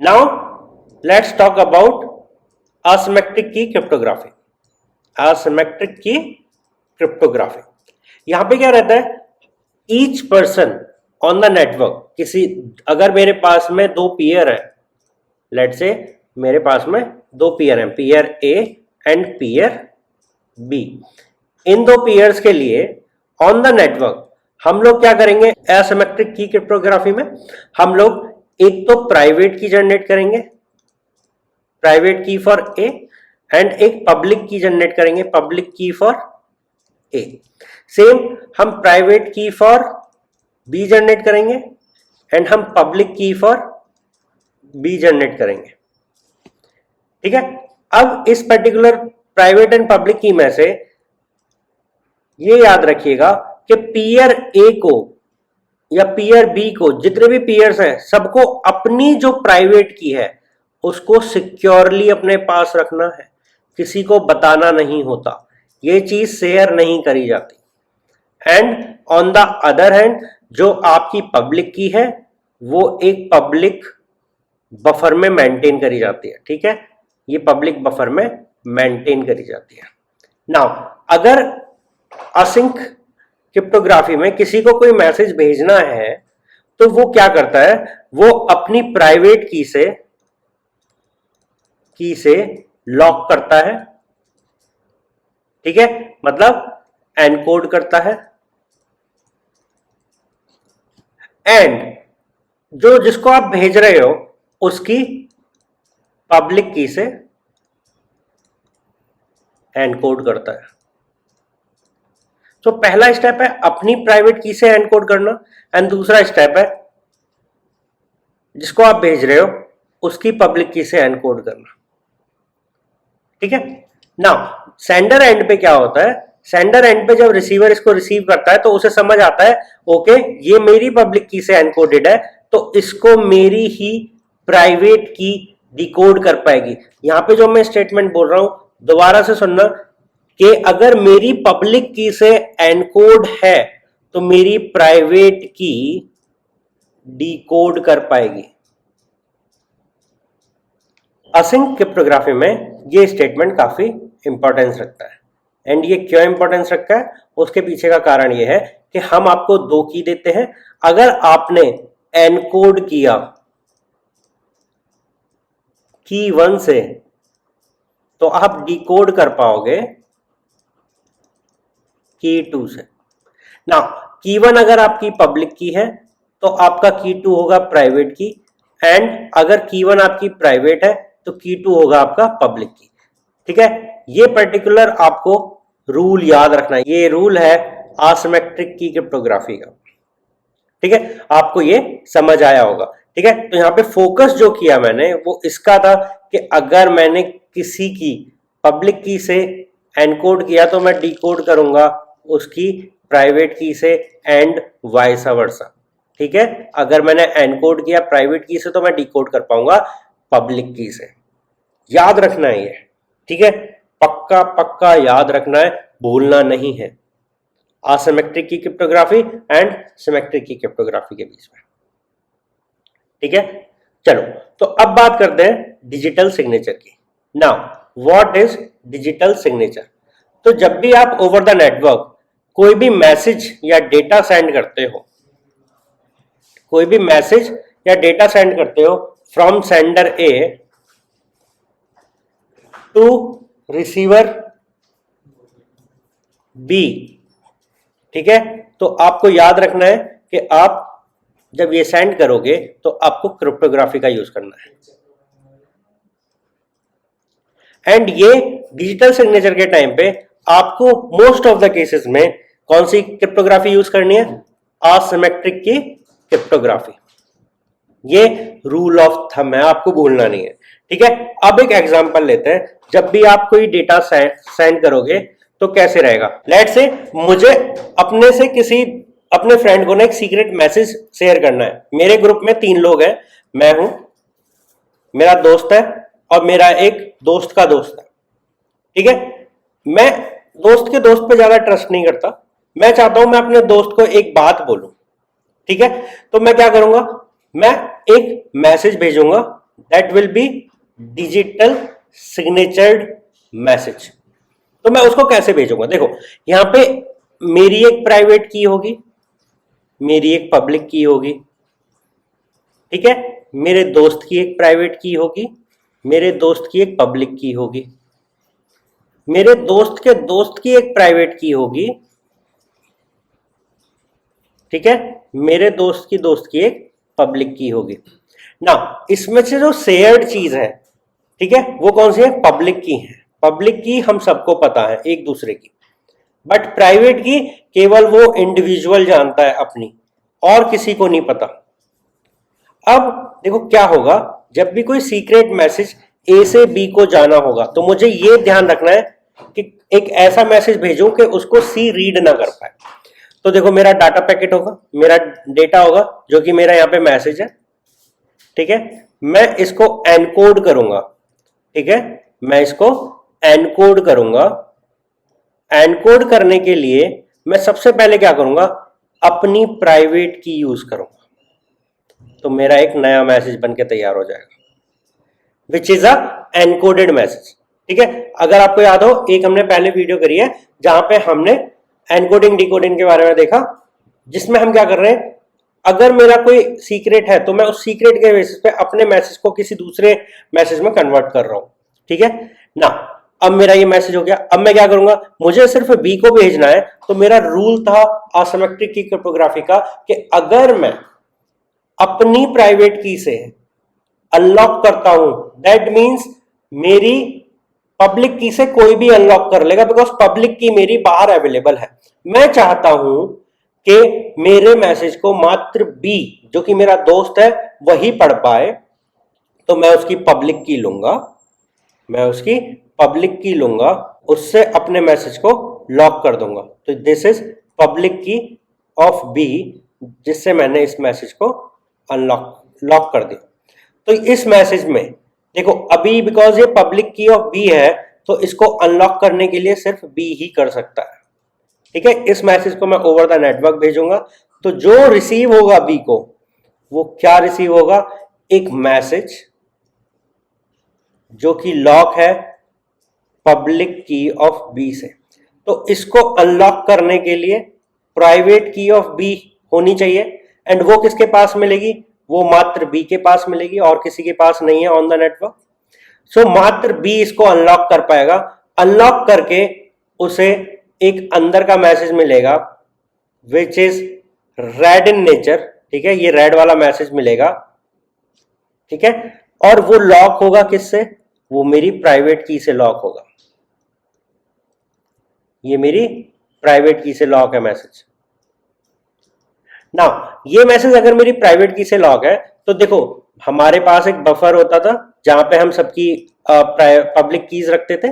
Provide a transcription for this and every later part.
Now let's talk about asymmetric की cryptography. Asymmetric की cryptography, यहां पे क्या रहता है, each person on the network, किसी अगर मेरे पास में दो पीयर है, लेट से मेरे पास में दो पीयर हैं, pair A and pair B, इन दो पीयर्स के लिए ऑन द नेटवर्क हम लोग क्या करेंगे एसिमेट्रिक की क्रिप्टोग्राफी में, हम लोग एक तो प्राइवेट की जनरेट करेंगे, प्राइवेट की फॉर ए, एंड एक पब्लिक की जनरेट करेंगे, पब्लिक की फॉर ए। सेम हम प्राइवेट की फॉर बी जनरेट करेंगे एंड हम पब्लिक की फॉर बी जनरेट करेंगे। ठीक है, अब इस पर्टिकुलर प्राइवेट एंड पब्लिक की में से ये याद रखिएगा कि पीयर ए को या पीयर बी को, जितने भी पीयर्स हैं सबको अपनी जो प्राइवेट की है उसको सिक्योरली अपने पास रखना है, किसी को बताना नहीं होता, ये चीज शेयर नहीं करी जाती। And on the other hand जो आपकी पब्लिक की है वो एक पब्लिक बफर में मेंटेन करी जाती है। ठीक है, ये पब्लिक बफर में मेंटेन करी जाती है। नाउ अगर असिंक क्रिप्टोग्राफी में किसी को कोई मैसेज भेजना है तो वो क्या करता है, वो अपनी प्राइवेट की से लॉक करता है। ठीक है, मतलब एनकोड करता है, एंड जो जिसको आप भेज रहे हो उसकी पब्लिक की से एनकोड करता है। तो पहला स्टेप है अपनी प्राइवेट की से एनकोड करना, एंड दूसरा स्टेप है जिसको आप भेज रहे हो उसकी पब्लिक की से एनकोड करना। ठीक है, नाउ सेंडर एंड पे क्या होता है, सेंडर एंड पे जब रिसीवर इसको रिसीव करता है तो उसे समझ आता है ओके ये मेरी पब्लिक की से एनकोडेड है, तो इसको मेरी ही प्राइवेट की डिकोड कर पाएगी। यहां पे जो मैं स्टेटमेंट बोल रहा हूं दोबारा से सुनना कि अगर मेरी पब्लिक की से एनकोड है तो मेरी प्राइवेट की डिकोड कर पाएगी। असिंक क्रिप्टोग्राफी में ये स्टेटमेंट काफी इंपॉर्टेंस रखता है, एंड ये क्यों इंपॉर्टेंस रखता है उसके पीछे का कारण ये है कि हम आपको दो की देते हैं, अगर आपने एनकोड किया की 1 से तो आप डिकोड कर पाओगे की 2 से। ना की 1 अगर आपकी पब्लिक की है तो आपका की 2 होगा प्राइवेट की, एंड अगर की 1 आपकी प्राइवेट है तो की 2 होगा आपका पब्लिक की। ठीक है, ये पर्टिकुलर आपको रूल याद रखना है, ये रूल है असिमेट्रिक की क्रिप्टोग्राफी का। ठीक है, आपको ये समझ आया होगा। ठीक है, तो यहां पे फोकस जो किया मैंने वो इसका था कि अगर मैंने किसी की पब्लिक की से एनकोड किया तो मैं डिकोड करूंगा उसकी प्राइवेट की से, एंड वाइस वर्सा। ठीक है, अगर मैंने एनकोड किया प्राइवेट की से तो मैं डिकोड कर पाऊंगा पब्लिक की से। याद रखना है ये। ठीक है, पक्का पक्का याद रखना है, भूलना नहीं है असिमेट्रिक की क्रिप्टोग्राफी एंड सिमेट्रिक की क्रिप्टोग्राफी के बीच में। ठीक है, चलो तो अब बात करते हैं डिजिटल सिग्नेचर की। Now what is digital signature? तो जब भी आप ओवर द नेटवर्क कोई भी मैसेज या डेटा सेंड करते हो, कोई भी मैसेज या डेटा सेंड करते हो from sender A to receiver B, ठीक है, तो आपको याद रखना है कि आप जब ये सेंड करोगे तो आपको क्रिप्टोग्राफी का यूज करना है। एंड ये डिजिटल सिग्नेचर के टाइम पे आपको मोस्ट ऑफ द केसेस में कौन सी क्रिप्टोग्राफी यूज करनी है? असिमेट्रिक की क्रिप्टोग्राफी। ये रूल ऑफ थंब है, आपको भूलना नहीं है। ठीक है, अब एक एग्जांपल लेते हैं। जब भी आप कोई डेटा सेंड करोगे तो कैसे रहेगा? लेट्स से मुझे अपने से किसी अपने फ्रेंड को ना एक सीक्रेट मैसेज शेयर करना है। मेरे ग्रुप में 3 लोग हैं, मैं हूं, मेरा दोस्त है और मेरा एक दोस्त का दोस्त है। ठीक है, मैं दोस्त के दोस्त पे ज्यादा ट्रस्ट नहीं करता, मैं चाहता हूं मैं अपने दोस्त को एक बात बोलूं। ठीक है, तो मैं क्या करूंगा, मैं एक मैसेज भेजूंगा that will be digital signatured message. तो मैं उसको कैसे भेजूंगा, देखो यहां पे मेरी एक प्राइवेट की होगी, मेरी एक पब्लिक की होगी, ठीक है, मेरे दोस्त की एक प्राइवेट की होगी, मेरे दोस्त की एक पब्लिक की होगी, मेरे दोस्त के दोस्त की एक प्राइवेट की होगी, ठीक है, मेरे दोस्त की दोस्त की एक पब्लिक की होगी ना। इसमें से जो शेयर्ड चीज है, ठीक है, वो कौन सी है, पब्लिक की है। पब्लिक की हम सबको पता है एक दूसरे की, बट प्राइवेट की केवल वो इंडिविजुअल जानता है अपनी, और किसी को नहीं पता। अब देखो क्या होगा, जब भी कोई सीक्रेट मैसेज ए से बी को जाना होगा तो मुझे ये ध्यान रखना है कि एक ऐसा मैसेज भेजूं कि उसको सी रीड ना कर पाए। तो देखो मेरा डाटा पैकेट होगा, मेरा डेटा होगा, जो कि मेरा यहाँ पे मैसेज है, ठीक है, मैं इसको एनकोड करूंगा, ठीक है, मैं इसको एनकोड करूंगा। एनकोड करने के लिए मैं सबसे पहले क्या करूंगा, अपनी प्राइवेट की यूज करूंगा, तो मेरा एक नया मैसेज बन के तैयार हो जाएगा, which is a encoded message, ठीक है। अगर आपको याद हो, एक हमने पहले वीडियो करी है जहां पे हमने एनकोडिंग डिकोडिंग के बारे में देखा, जिसमें हम क्या कर रहे हैं, अगर मेरा कोई सीक्रेट है तो मैं उस सीक्रेट के बेसिस पे अपने मैसेज को किसी दूसरे मैसेज में कन्वर्ट कर रहा हूं, ठीक है ना। अब मेरा ये मैसेज हो गया, अब मैं क्या करूंगा, मुझे सिर्फ बी को भेजना है, तो मेरा रूल था असिमेट्रिक की क्रिप्टोग्राफी का कि अगर मैं अपनी प्राइवेट की से अनलॉक करता हूं, दैट मींस मेरी पब्लिक की से कोई भी अनलॉक कर लेगा, बिकॉज पब्लिक की मेरी बाहर अवेलेबल है। मैं चाहता हूं कि मेरे मैसेज को मात्र बी, जो कि मेरा दोस्त है, वही पढ़ पाए, तो मैं उसकी पब्लिक की लूंगा, मैं उसकी पब्लिक की लूंगा, उससे अपने मैसेज को लॉक कर दूंगा। तो दिस इज पब्लिक की ऑफ बी, जिससे मैंने इस मैसेज को लॉक कर दिया। तो इस मैसेज में देखो अभी बिकॉज ये पब्लिक की ऑफ बी है, तो इसको अनलॉक करने के लिए सिर्फ बी ही कर सकता है, ठीक है। इस मैसेज को मैं ओवर द नेटवर्क भेजूंगा, तो जो रिसीव होगा बी को, वो क्या रिसीव होगा, एक मैसेज जो कि लॉक है पब्लिक की ऑफ बी से। तो इसको अनलॉक करने के लिए प्राइवेट की ऑफ बी होनी चाहिए, एंड वो किसके पास मिलेगी, वो मात्र बी के पास मिलेगी, और किसी के पास नहीं है ऑन द नेटवर्क। सो मात्र बी इसको अनलॉक कर पाएगा। अनलॉक करके उसे एक अंदर का मैसेज मिलेगा which is red in nature, ठीक है, ये रेड वाला मैसेज मिलेगा, ठीक है, और वो लॉक होगा किससे, वो मेरी प्राइवेट की से लॉक होगा, ये मेरी प्राइवेट की से लॉक है मैसेज। ना ये मैसेज अगर मेरी प्राइवेट की से लॉक है, तो देखो हमारे पास एक बफर होता था जहां पे हम सबकी पब्लिक कीज रखते थे,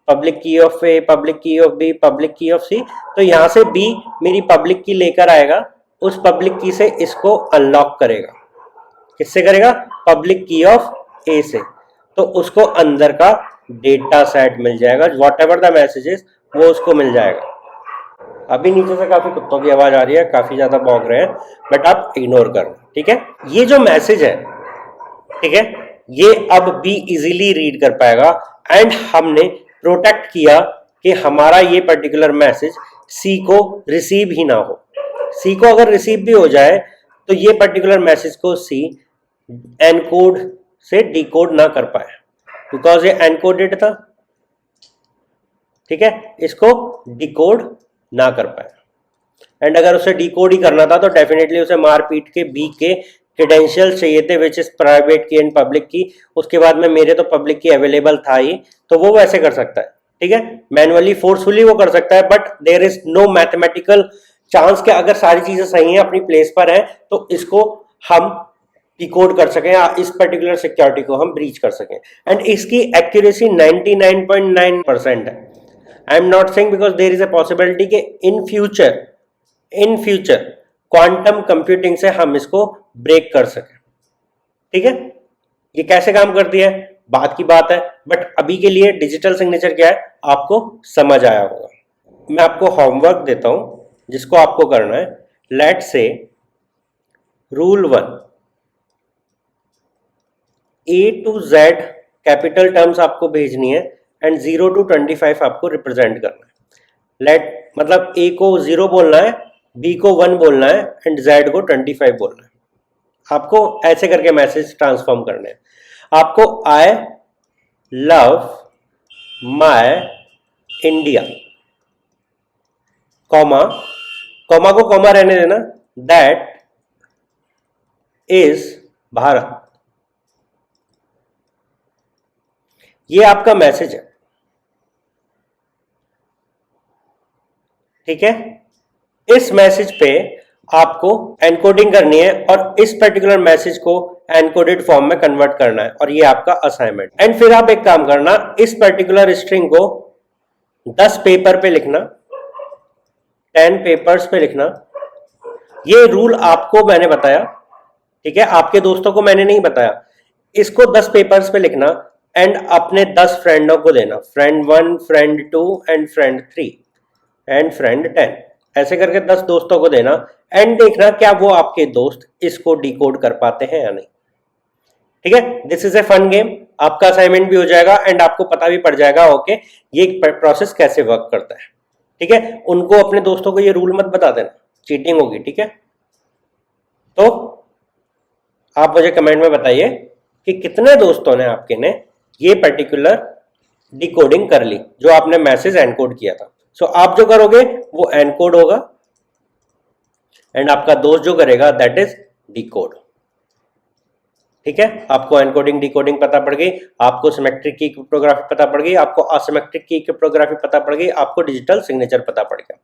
पब्लिक की ऑफ ए, पब्लिक की ऑफ बी, पब्लिक की ऑफ सी। तो यहां से बी मेरी पब्लिक की लेकर आएगा, उस पब्लिक की से इसको अनलॉक करेगा, किससे करेगा, पब्लिक की ऑफ ए से, तो उसको अंदर का डेटा सेट मिल जाएगा, वॉट एवर द मैसेजेस वो उसको मिल जाएगा। अभी नीचे से काफी कुत्तों की आवाज आ रही है, काफी ज्यादा भौंक रहे हैं, बट आप इग्नोर करना, ठीक है। ये जो मैसेज है, ठीक है, ये अब बी इजीली रीड कर पाएगा, एंड हमने प्रोटेक्ट किया कि हमारा ये पर्टिकुलर मैसेज सी को रिसीव ही ना हो। सी को अगर रिसीव भी हो जाए तो ये पर्टिकुलर मैसेज को सी एनकोड से डिकोड ना कर पाए, बिकॉज ये एनकोडेड था, ठीक है, इसको डिकोड ना कर पाए। एंड अगर उसे डिकोड ही करना था तो डेफिनेटली उसे मार पीट के बी के क्रेडेंशियल चाहिए थे, विच इज प्राइवेट की एंड पब्लिक की। उसके बाद में मेरे तो पब्लिक की अवेलेबल था ही, तो वो वैसे कर सकता है, ठीक है, मैनुअली फोर्सफुली वो कर सकता है, but there is no mathematical chance कि अगर सारी चीजें सही हैं, अपनी प्लेस पर है, तो इसको हम डिकोड कर सकें या इस पर्टिकुलर सिक्योरिटी को हम ब्रीच कर सकें। एंड इसकी एक्यूरेसी 99.9% है। I am not saying because there is a possibility कि इन फ्यूचर क्वांटम कंप्यूटिंग से हम इसको ब्रेक कर सकें, ठीक है। ये कैसे काम करती है बात की बात है, बट अभी के लिए डिजिटल सिग्नेचर क्या है आपको समझ आया होगा। मैं आपको होमवर्क देता हूं जिसको आपको करना है। Let's say rule 1, A to Z capital terms आपको भेजनी है एंड 0 to 25 आपको रिप्रेजेंट करना है। लेट मतलब A को 0 बोलना है, B को 1 बोलना है एंड Z को 25 बोलना है। आपको ऐसे करके मैसेज ट्रांसफॉर्म करने हैं। आपको I love my India, comma को कॉमा रहने देना, दैट इज भारत। ये आपका मैसेज है, ठीक है। इस मैसेज पे आपको एनकोडिंग करनी है और इस पर्टिकुलर मैसेज को एनकोडेड फॉर्म में कन्वर्ट करना है, और ये आपका असाइनमेंट। एंड फिर आप एक काम करना, इस पर्टिकुलर स्ट्रिंग को 10 पेपर पे लिखना, 10 पेपर्स पे लिखना। ये रूल आपको मैंने बताया, ठीक है, आपके दोस्तों को मैंने नहीं बताया। इसको 10 पेपर्स पे लिखना एंड अपने 10 फ्रेंडों को देना, friend 1, friend 2 and friend 3 and friend 10, ऐसे करके 10 दोस्तों को देना एंड देखना क्या वो आपके दोस्त इसको डिकोड कर पाते हैं या नहीं, ठीक है। This is a fun game, आपका असाइनमेंट भी हो जाएगा एंड आपको पता भी पड़ जाएगा ओके ये प्रोसेस कैसे वर्क करता है, ठीक है। उनको अपने दोस्तों को ये रूल मत बता देना, चीटिंग होगी, ठीक है। तो आप मुझे कमेंट में बताइए कि कितने दोस्तों ने आपके ने ये पर्टिकुलर डिकोडिंग कर ली जो आपने मैसेज एनकोड किया था। सो आप जो करोगे वो एनकोड होगा एंड आपका दोस्त जो करेगा दैट इज डिकोड, ठीक है। आपको एनकोडिंग डिकोडिंग पता पड़ गई, आपको सिमेट्रिक की क्रिप्टोग्राफी पता पड़ गई, आपको असिमेट्रिक की क्रिप्टोग्राफी पता पड़ गई, आपको डिजिटल सिग्नेचर पता पड़ गया।